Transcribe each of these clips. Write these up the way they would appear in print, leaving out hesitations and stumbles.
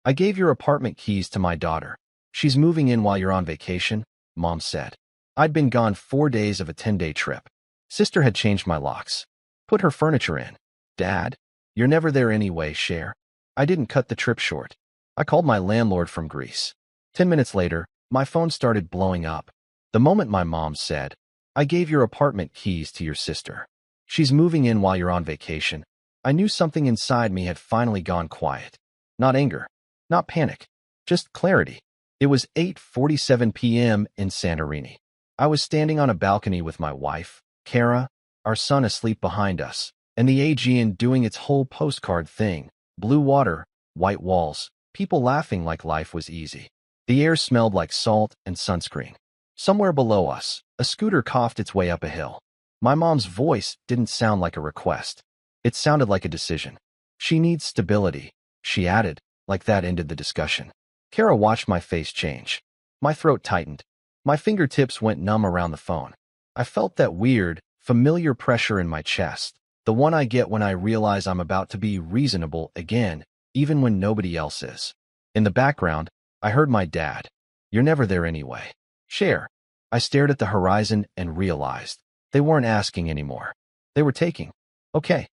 I gave your apartment keys to my daughter. She's moving in while you're on vacation, Mom said. I'd been gone 4 days of a 10-day trip. Sister had changed my locks. Put her furniture in. Dad, you're never there anyway, Cher. I didn't cut the trip short. I called my landlord from Greece. 10 minutes later, my phone started blowing up. The moment my mom said, I gave your apartment keys to your sister. She's moving in while you're on vacation. I knew something inside me had finally gone quiet. Not anger, not panic, just clarity. It was 8:47 p.m. in Santorini. I was standing on a balcony with my wife, Kara, our son asleep behind us, and the Aegean doing its whole postcard thing. Blue water, white walls, people laughing like life was easy. The air smelled like salt and sunscreen. Somewhere below us, a scooter coughed its way up a hill. My mom's voice didn't sound like a request. It sounded like a decision. She needs stability, she added, like that ended the discussion. Kara watched my face change. My throat tightened. My fingertips went numb around the phone. I felt that weird, familiar pressure in my chest, the one I get when I realize I'm about to be reasonable again, even when nobody else is. In the background, I heard my dad. You're never there anyway. Cher. I stared at the horizon and realized they weren't asking anymore. They were taking. Okay,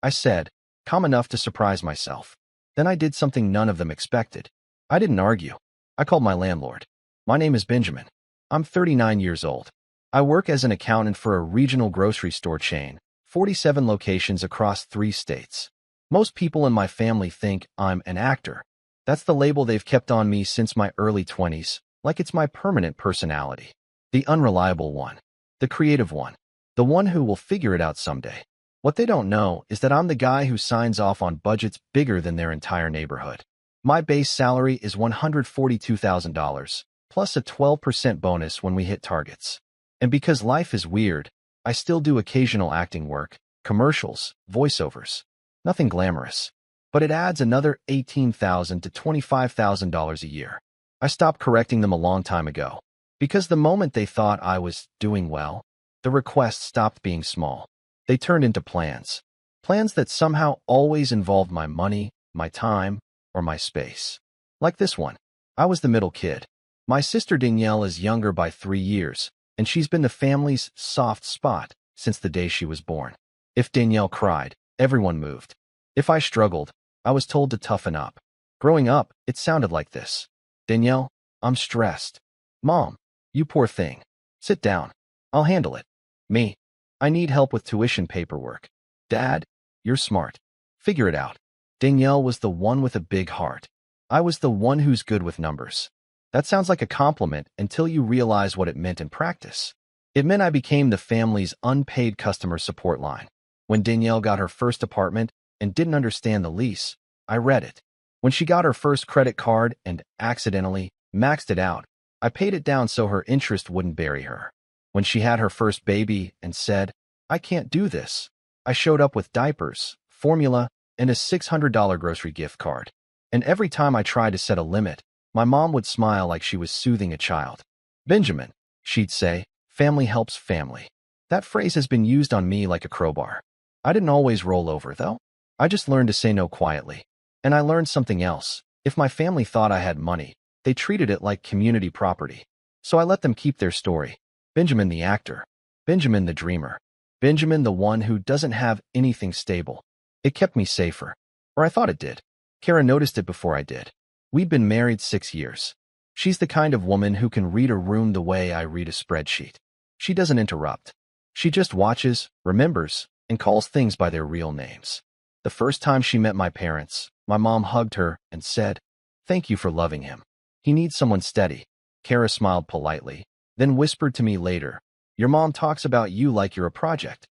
I said, calm enough to surprise myself. Then I did something none of them expected. I didn't argue. I called my landlord. My name is Benjamin. I'm 39 years old. I work as an accountant for a regional grocery store chain, 47 locations across 3 states. Most people in my family think I'm an actor. That's the label they've kept on me since my early 20s, like it's my permanent personality. The unreliable one. The creative one. The one who will figure it out someday. What they don't know is that I'm the guy who signs off on budgets bigger than their entire neighborhood. My base salary is $142,000, plus a 12% bonus when we hit targets. And because life is weird, I still do occasional acting work, commercials, voiceovers. Nothing glamorous. But it adds another $18,000 to $25,000 a year. I stopped correcting them a long time ago. Because the moment they thought I was doing well, the requests stopped being small. They turned into plans. Plans that somehow always involved my money, my time, or my space. Like this one. I was the middle kid. My sister Danielle is younger by 3 years, and she's been the family's soft spot since the day she was born. If Danielle cried, everyone moved. If I struggled, I was told to toughen up. Growing up, it sounded like this. Danielle, I'm stressed. Mom, you poor thing. Sit down. I'll handle it. Me, I need help with tuition paperwork. Dad, you're smart. Figure it out. Danielle was the one with a big heart. I was the one who's good with numbers. That sounds like a compliment until you realize what it meant in practice. It meant I became the family's unpaid customer support line. When Danielle got her first apartment and didn't understand the lease, I read it. When she got her first credit card and accidentally maxed it out, I paid it down so her interest wouldn't bury her. When she had her first baby and said, I can't do this, I showed up with diapers, formula, and a $600 grocery gift card. And every time I tried to set a limit, my mom would smile like she was soothing a child. Benjamin, she'd say, family helps family. That phrase has been used on me like a crowbar. I didn't always roll over, though. I just learned to say no quietly. And I learned something else. If my family thought I had money, they treated it like community property. So I let them keep their story. Benjamin the actor. Benjamin the dreamer. Benjamin the one who doesn't have anything stable. It kept me safer. Or I thought it did. Kara noticed it before I did. We'd been married 6 years. She's the kind of woman who can read a room the way I read a spreadsheet. She doesn't interrupt. She just watches, remembers, and calls things by their real names. The first time she met my parents, my mom hugged her and said, "Thank you for loving him. He needs someone steady." Kara smiled politely, then whispered to me later, "Your mom talks about you like you're a project."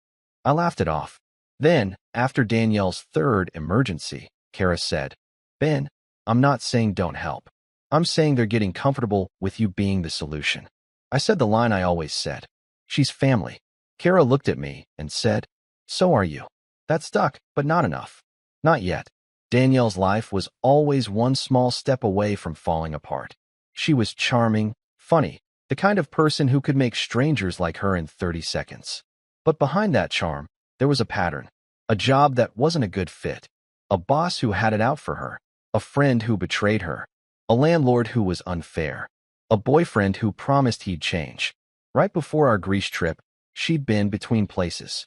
I laughed it off. Then, after Danielle's third emergency, Kara said, "Ben, I'm not saying don't help. I'm saying they're getting comfortable with you being the solution." I said the line I always said. She's family. Kara looked at me and said, "So are you." That stuck, but not enough. Not yet. Danielle's life was always one small step away from falling apart. She was charming, funny, the kind of person who could make strangers like her in 30 seconds. But behind that charm, there was a pattern. A job that wasn't a good fit. A boss who had it out for her. A friend who betrayed her. A landlord who was unfair. A boyfriend who promised he'd change. Right before our Greece trip, she'd been between places.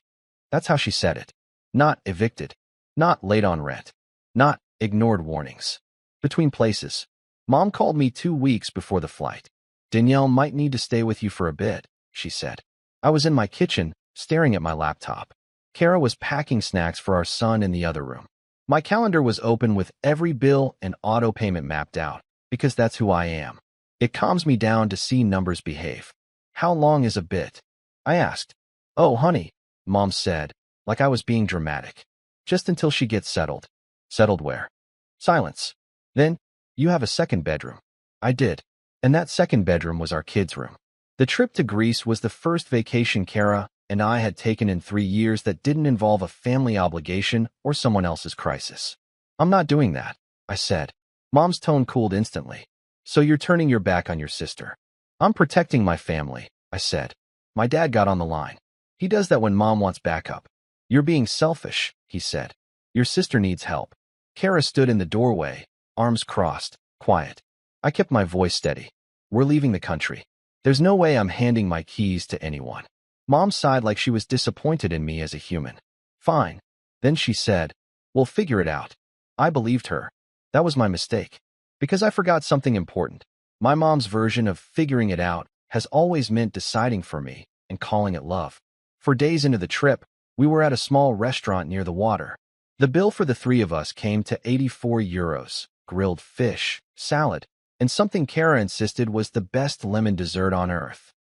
That's how she said it. Not evicted. Not late on rent. Not ignored warnings. Between places. Mom called me 2 weeks before the flight. Danielle might need to stay with you for a bit, she said. I was in my kitchen, staring at my laptop. Kara was packing snacks for our son in the other room. My calendar was open with every bill and auto payment mapped out, because that's who I am. It calms me down to see numbers behave. How long is a bit? I asked. Oh, honey, Mom said, like I was being dramatic. Just until she gets settled. Settled where? Silence. Then, you have a second bedroom. I did. And that second bedroom was our kids' room. The trip to Greece was the first vacation Kara and I had taken in 3 years that didn't involve a family obligation or someone else's crisis. I'm not doing that, I said. Mom's tone cooled instantly. So you're turning your back on your sister. I'm protecting my family, I said. My dad got on the line. He does that when Mom wants backup. You're being selfish, he said. Your sister needs help. Kara stood in the doorway, arms crossed, quiet. I kept my voice steady. We're leaving the country. There's no way I'm handing my keys to anyone. Mom sighed like she was disappointed in me as a human. Fine. Then she said, we'll figure it out. I believed her. That was my mistake. Because I forgot something important. My mom's version of figuring it out has always meant deciding for me and calling it love. For days into the trip, we were at a small restaurant near the water. The bill for the 3 of us came to €84, grilled fish, salad, and something Kara insisted was the best lemon dessert on earth.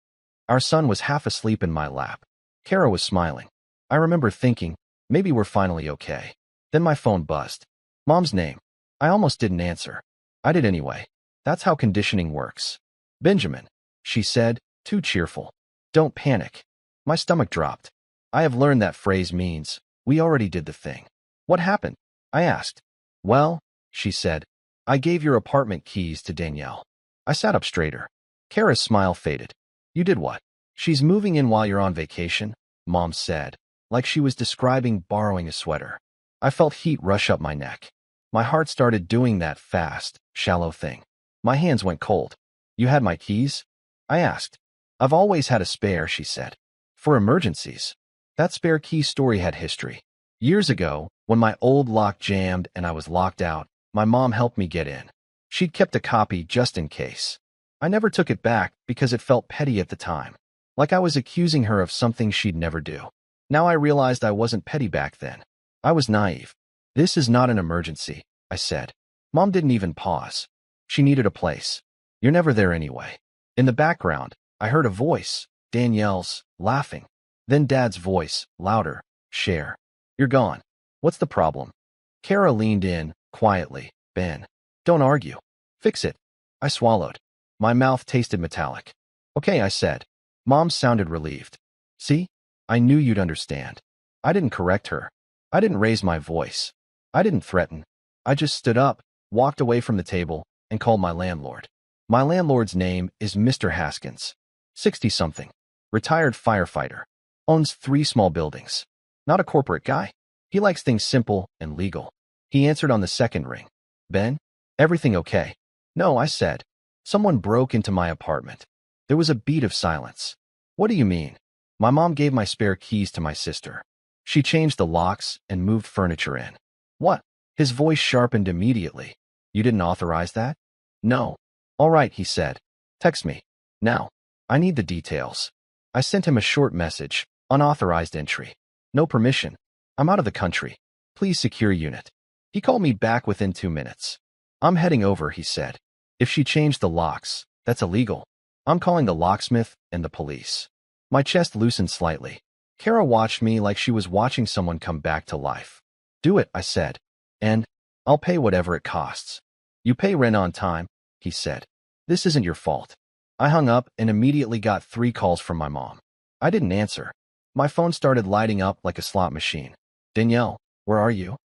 Our son was half asleep in my lap. Kara was smiling. I remember thinking, maybe we're finally okay. Then my phone buzzed. Mom's name. I almost didn't answer. I did anyway. That's how conditioning works. Benjamin, she said, too cheerful. Don't panic. My stomach dropped. I have learned that phrase means, we already did the thing. What happened? I asked. Well, she said, I gave your apartment keys to Danielle. I sat up straighter. Kara's smile faded. You did what? She's moving in while you're on vacation, Mom said, like she was describing borrowing a sweater. I felt heat rush up my neck. My heart started doing that fast, shallow thing. My hands went cold. You had my keys? I asked. I've always had a spare, she said. For emergencies. That spare key story had history. Years ago, when my old lock jammed and I was locked out, my mom helped me get in. She'd kept a copy just in case. I never took it back because it felt petty at the time. Like I was accusing her of something she'd never do. Now I realized I wasn't petty back then. I was naive. This is not an emergency, I said. Mom didn't even pause. She needed a place. You're never there anyway. In the background, I heard a voice, Danielle's, laughing. Then Dad's voice, louder, Cher. You're gone. What's the problem? Kara leaned in, quietly. Ben. Don't argue. Fix it. I swallowed. My mouth tasted metallic. Okay, I said. Mom sounded relieved. See? I knew you'd understand. I didn't correct her. I didn't raise my voice. I didn't threaten. I just stood up, walked away from the table, and called my landlord. My landlord's name is Mr. Haskins. 60-something. Retired firefighter. Owns 3 small buildings. Not a corporate guy. He likes things simple and legal. He answered on the second ring. Ben? Everything okay? No, I said. Someone broke into my apartment. There was a beat of silence. What do you mean? My mom gave my spare keys to my sister. She changed the locks and moved furniture in. What? His voice sharpened immediately. You didn't authorize that? No. All right, he said. Text me. Now. I need the details. I sent him a short message. Unauthorized entry. No permission. I'm out of the country. Please secure unit. He called me back within 2 minutes. I'm heading over, he said. If she changed the locks, that's illegal. I'm calling the locksmith and the police. My chest loosened slightly. Kara watched me like she was watching someone come back to life. Do it, I said. And I'll pay whatever it costs. You pay rent on time, he said. This isn't your fault. I hung up and immediately got 3 calls from my mom. I didn't answer. My phone started lighting up like a slot machine. Danielle, where are you?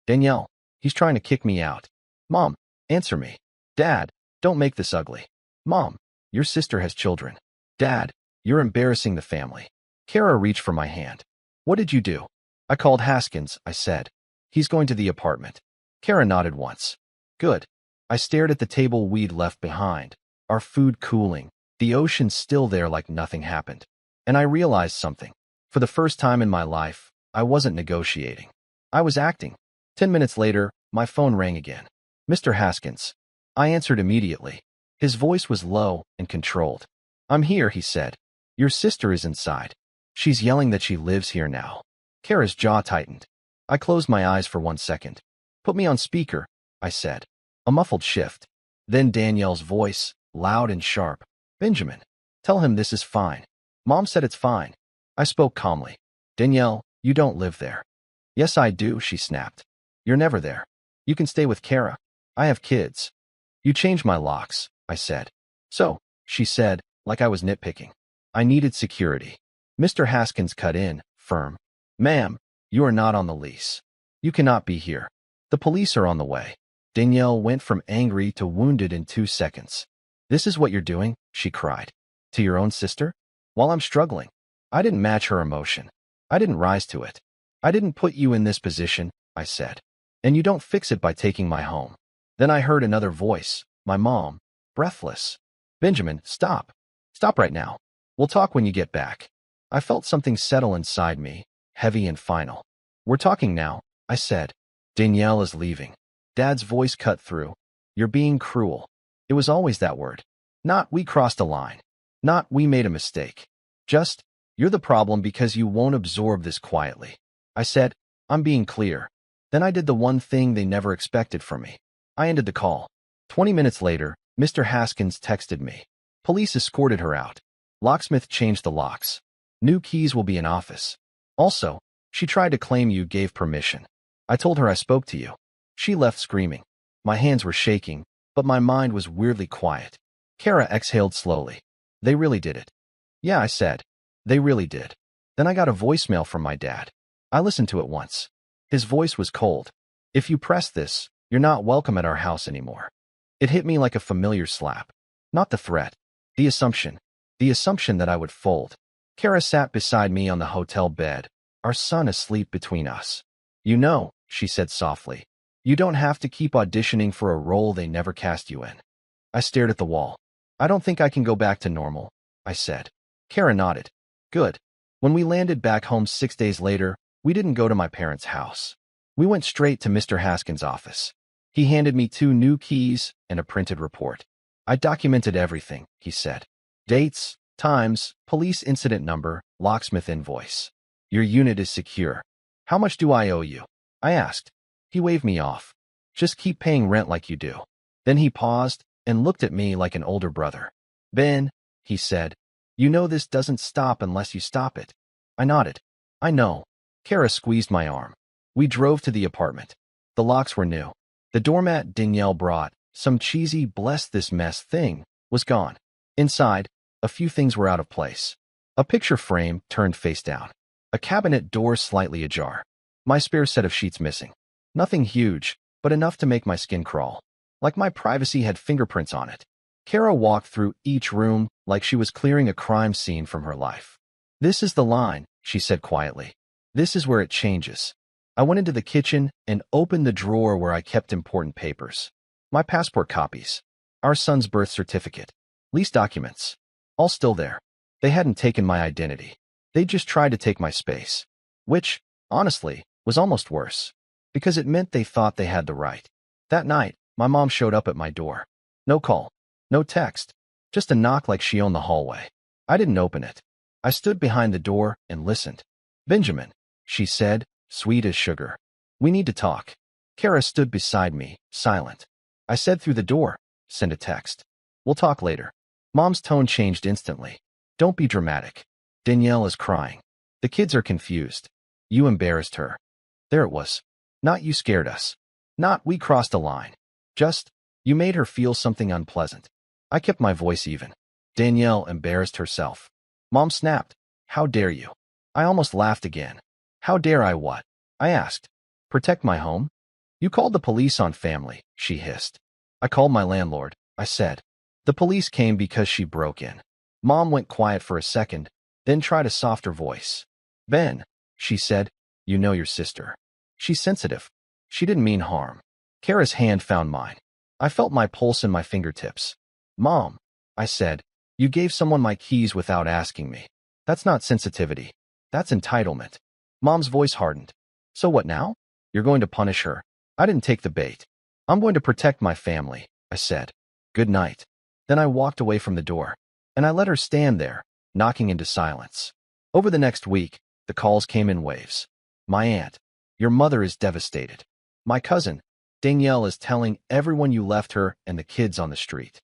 Danielle, he's trying to kick me out. Mom, answer me. Dad, don't make this ugly. Mom, your sister has children. Dad, you're embarrassing the family. Kara reached for my hand. What did you do? I called Haskins, I said. He's going to the apartment. Kara nodded once. Good. I stared at the table we'd left behind, our food cooling, the ocean still there like nothing happened. And I realized something. For the first time in my life, I wasn't negotiating. I was acting. 10 minutes later, my phone rang again. Mr. Haskins. I answered immediately. His voice was low and controlled. I'm here, he said. Your sister is inside. She's yelling that she lives here now. Kara's jaw tightened. I closed my eyes for 1 second. Put me on speaker, I said. A muffled shift. Then Danielle's voice, loud and sharp. Benjamin, tell him this is fine. Mom said it's fine. I spoke calmly. Danielle, you don't live there. Yes, I do, she snapped. You're never there. You can stay with Kara. I have kids. You changed my locks, I said. So, she said, like I was nitpicking. I needed security. Mr. Haskins cut in, firm. Ma'am, you are not on the lease. You cannot be here. The police are on the way. Danielle went from angry to wounded in 2 seconds. This is what you're doing, she cried. To your own sister? While I'm struggling. I didn't match her emotion. I didn't rise to it. I didn't put you in this position, I said. And you don't fix it by taking my home. Then I heard another voice, my mom, breathless. Benjamin, stop. Stop right now. We'll talk when you get back. I felt something settle inside me, heavy and final. We're talking now, I said. Danielle is leaving. Dad's voice cut through. You're being cruel. It was always that word. Not we crossed a line. Not we made a mistake. Just, you're the problem because you won't absorb this quietly. I said, I'm being clear. Then I did the one thing they never expected from me. I ended the call. 20 minutes later, Mr. Haskins texted me. Police escorted her out. Locksmith changed the locks. New keys will be in office. Also, she tried to claim you gave permission. I told her I spoke to you. She left screaming. My hands were shaking, but my mind was weirdly quiet. Kara exhaled slowly. They really did it. Yeah, I said. They really did. Then I got a voicemail from my dad. I listened to it once. His voice was cold. If you press this, you're not welcome at our house anymore. It hit me like a familiar slap. Not the threat. The assumption. The assumption that I would fold. Kara sat beside me on the hotel bed, our son asleep between us. You know, she said softly, you don't have to keep auditioning for a role they never cast you in. I stared at the wall. I don't think I can go back to normal, I said. Kara nodded. Good. When we landed back home 6 days later, we didn't go to my parents' house. We went straight to Mr. Haskins' office. He handed me 2 new keys and a printed report. I documented everything, he said. Dates, times, police incident number, locksmith invoice. Your unit is secure. How much do I owe you? I asked. He waved me off. Just keep paying rent like you do. Then he paused and looked at me like an older brother. Ben, he said, you know this doesn't stop unless you stop it. I nodded. I know. Kara squeezed my arm. We drove to the apartment. The locks were new. The doormat Danielle brought, some cheesy bless this mess thing, was gone. Inside, a few things were out of place. A picture frame turned face down. A cabinet door slightly ajar. My spare set of sheets missing. Nothing huge, but enough to make my skin crawl. Like my privacy had fingerprints on it. Kara walked through each room like she was clearing a crime scene from her life. This is the line, she said quietly. This is where it changes. I went into the kitchen and opened the drawer where I kept important papers. My passport copies. Our son's birth certificate. Lease documents. All still there. They hadn't taken my identity. They just tried to take my space. Which, honestly, was almost worse. Because it meant they thought they had the right. That night, my mom showed up at my door. No call. No text. Just a knock like she owned the hallway. I didn't open it. I stood behind the door and listened. Benjamin, she said, sweet as sugar. We need to talk. Kara stood beside me, silent. I said through the door, send a text. We'll talk later. Mom's tone changed instantly. Don't be dramatic. Danielle is crying. The kids are confused. You embarrassed her. There it was. Not you scared us. Not we crossed a line. Just, you made her feel something unpleasant. I kept my voice even. Danielle embarrassed herself. Mom snapped. How dare you? I almost laughed again. How dare I what? I asked. Protect my home? You called the police on family, she hissed. I called my landlord, I said. The police came because she broke in. Mom went quiet for a second, then tried a softer voice. Ben, she said, you know your sister. She's sensitive. She didn't mean harm. Kara's hand found mine. I felt my pulse in my fingertips. Mom, I said, you gave someone my keys without asking me. That's not sensitivity. That's entitlement. Mom's voice hardened. So what now? You're going to punish her. I didn't take the bait. I'm going to protect my family, I said. Good night. Then I walked away from the door, and I let her stand there, knocking into silence. Over the next week, the calls came in waves. My aunt, your mother is devastated. My cousin, Danielle, is telling everyone you left her and the kids on the street.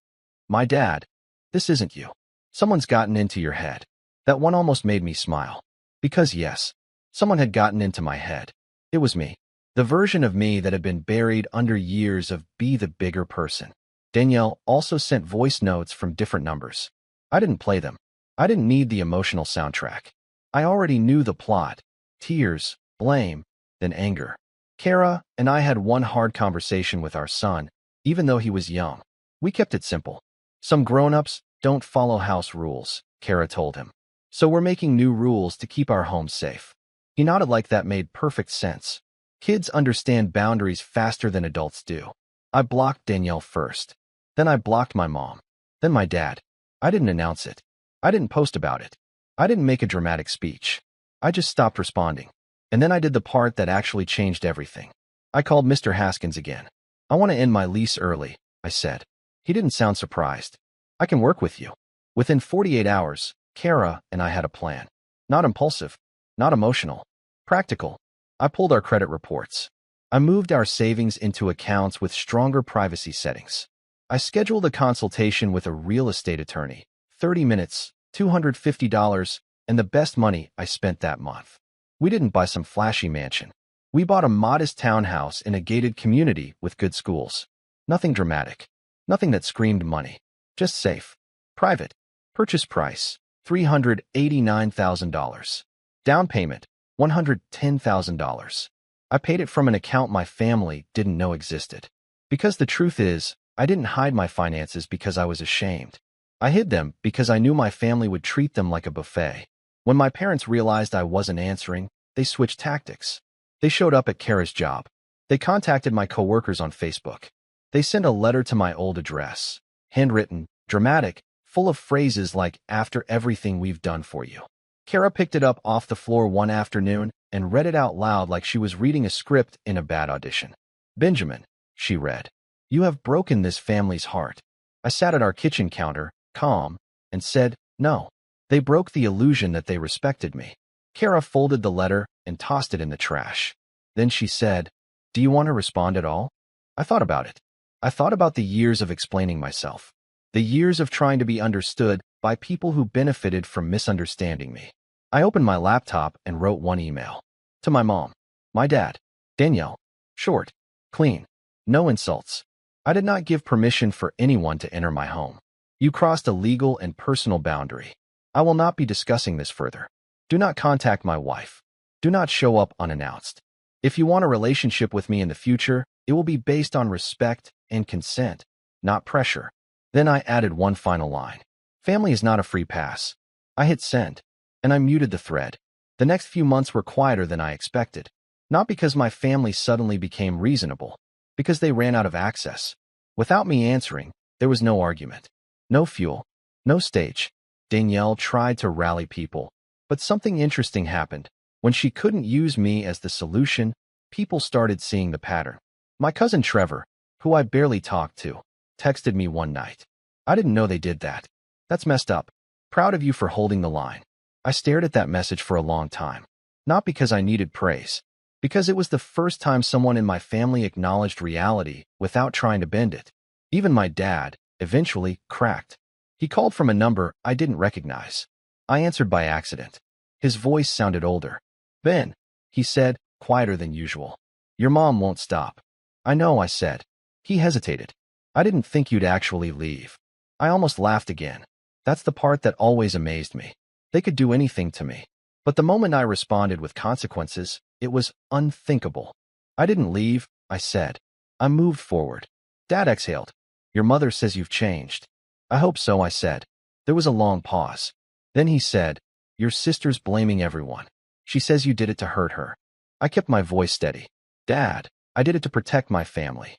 My dad, this isn't you. Someone's gotten into your head. That one almost made me smile. Because yes, someone had gotten into my head. It was me. The version of me that had been buried under years of be the bigger person. Danielle also sent voice notes from different numbers. I didn't play them. I didn't need the emotional soundtrack. I already knew the plot. Tears, blame, then anger. Kara and I had one hard conversation with our son, even though he was young. We kept it simple. Some grown-ups don't follow house rules, Kara told him. So we're making new rules to keep our home safe. He nodded like that made perfect sense. Kids understand boundaries faster than adults do. I blocked Danielle first. Then I blocked my mom. Then my dad. I didn't announce it. I didn't post about it. I didn't make a dramatic speech. I just stopped responding. And then I did the part that actually changed everything. I called Mr. Haskins again. I want to end my lease early, I said. He didn't sound surprised. I can work with you. Within 48 hours, Kara and I had a plan. Not impulsive. Not emotional. Practical. I pulled our credit reports. I moved our savings into accounts with stronger privacy settings. I scheduled a consultation with a real estate attorney. 30 minutes, $250, and the best money I spent that month. We didn't buy some flashy mansion. We bought a modest townhouse in a gated community with good schools. Nothing dramatic. Nothing that screamed money. Just safe. Private. Purchase price, $389,000. Down payment, $110,000. I paid it from an account my family didn't know existed. Because the truth is, I didn't hide my finances because I was ashamed. I hid them because I knew my family would treat them like a buffet. When my parents realized I wasn't answering, they switched tactics. They showed up at Kara's job. They contacted my coworkers on Facebook. They sent a letter to my old address. Handwritten, dramatic, full of phrases like, after everything we've done for you. Kara picked it up off the floor one afternoon and read it out loud like she was reading a script in a bad audition. Benjamin, she read, you have broken this family's heart. I sat at our kitchen counter, calm, and said, no. They broke the illusion that they respected me. Kara folded the letter and tossed it in the trash. Then she said, do you want to respond at all? I thought about it. I thought about the years of explaining myself. The years of trying to be understood by people who benefited from misunderstanding me. I opened my laptop and wrote one email. To my mom. My dad. Danielle. Short. Clean. No insults. I did not give permission for anyone to enter my home. You crossed a legal and personal boundary. I will not be discussing this further. Do not contact my wife. Do not show up unannounced. If you want a relationship with me in the future, it will be based on respect and consent, not pressure. Then I added one final line. Family is not a free pass. I hit send, and I muted the thread. The next few months were quieter than I expected. Not because my family suddenly became reasonable, because they ran out of access. Without me answering, there was no argument. No fuel. No stage. Danielle tried to rally people, but something interesting happened. When she couldn't use me as the solution, people started seeing the pattern. My cousin Trevor, who I barely talked to, texted me one night. I didn't know they did that. That's messed up. Proud of you for holding the line. I stared at that message for a long time. Not because I needed praise. Because it was the first time someone in my family acknowledged reality without trying to bend it. Even my dad, eventually, cracked. He called from a number I didn't recognize. I answered by accident. His voice sounded older. Ben, he said, quieter than usual. Your mom won't stop. I know, I said. He hesitated. I didn't think you'd actually leave. I almost laughed again. That's the part that always amazed me. They could do anything to me. But the moment I responded with consequences, it was unthinkable. I didn't leave, I said. I moved forward. Dad exhaled. Your mother says you've changed. I hope so, I said. There was a long pause. Then he said, your sister's blaming everyone. She says you did it to hurt her. I kept my voice steady. Dad, I did it to protect my family.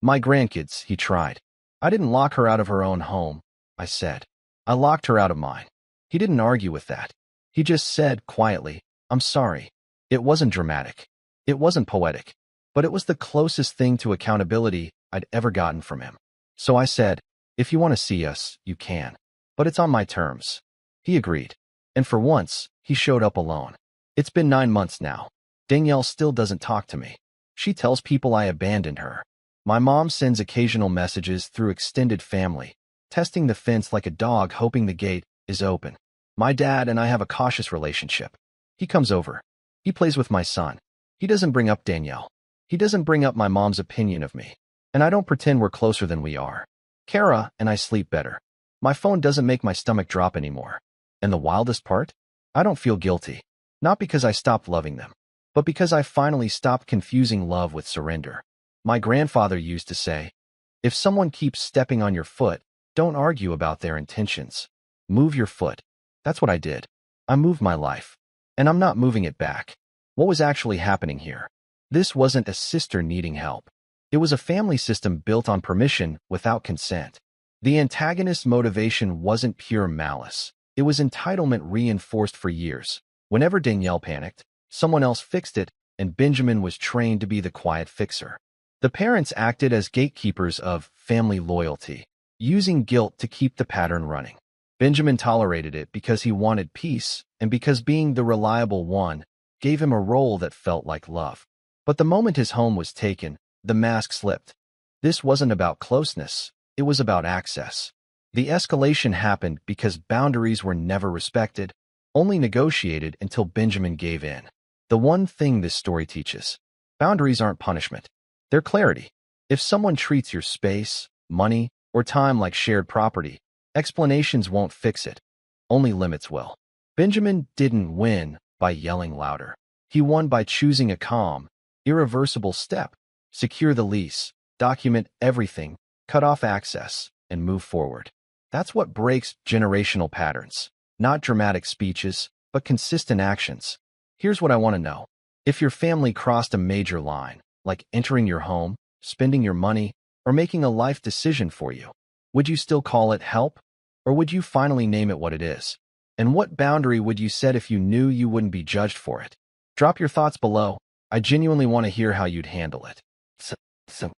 My grandkids, he tried. I didn't lock her out of her own home, I said. I locked her out of mine. He didn't argue with that. He just said, quietly, I'm sorry. It wasn't dramatic. It wasn't poetic. But it was the closest thing to accountability I'd ever gotten from him. So I said, if you want to see us, you can. But it's on my terms. He agreed. And for once, he showed up alone. It's been 9 months now. Danielle still doesn't talk to me. She tells people I abandoned her. My mom sends occasional messages through extended family, testing the fence like a dog hoping the gate is open. My dad and I have a cautious relationship. He comes over. He plays with my son. He doesn't bring up Danielle. He doesn't bring up my mom's opinion of me. And I don't pretend we're closer than we are. Kara and I sleep better. My phone doesn't make my stomach drop anymore. And the wildest part? I don't feel guilty. Not because I stopped loving them, but because I finally stopped confusing love with surrender. My grandfather used to say, if someone keeps stepping on your foot, don't argue about their intentions. Move your foot. That's what I did. I moved my life. And I'm not moving it back. What was actually happening here? This wasn't a sister needing help. It was a family system built on permission without consent. The antagonist's motivation wasn't pure malice. It was entitlement reinforced for years. Whenever Danielle panicked, someone else fixed it, and Benjamin was trained to be the quiet fixer. The parents acted as gatekeepers of family loyalty, using guilt to keep the pattern running. Benjamin tolerated it because he wanted peace and because being the reliable one gave him a role that felt like love. But the moment his home was taken, the mask slipped. This wasn't about closeness, it was about access. The escalation happened because boundaries were never respected, only negotiated until Benjamin gave in. The one thing this story teaches: boundaries aren't punishment. They're clarity. If someone treats your space, money, or time like shared property, explanations won't fix it. Only limits will. Benjamin didn't win by yelling louder. He won by choosing a calm, irreversible step. Secure the lease, document everything, cut off access, and move forward. That's what breaks generational patterns. Not dramatic speeches, but consistent actions. Here's what I want to know. If your family crossed a major line, like entering your home, spending your money, or making a life decision for you, would you still call it help? Or would you finally name it what it is? And what boundary would you set if you knew you wouldn't be judged for it? Drop your thoughts below. I genuinely want to hear how you'd handle it. So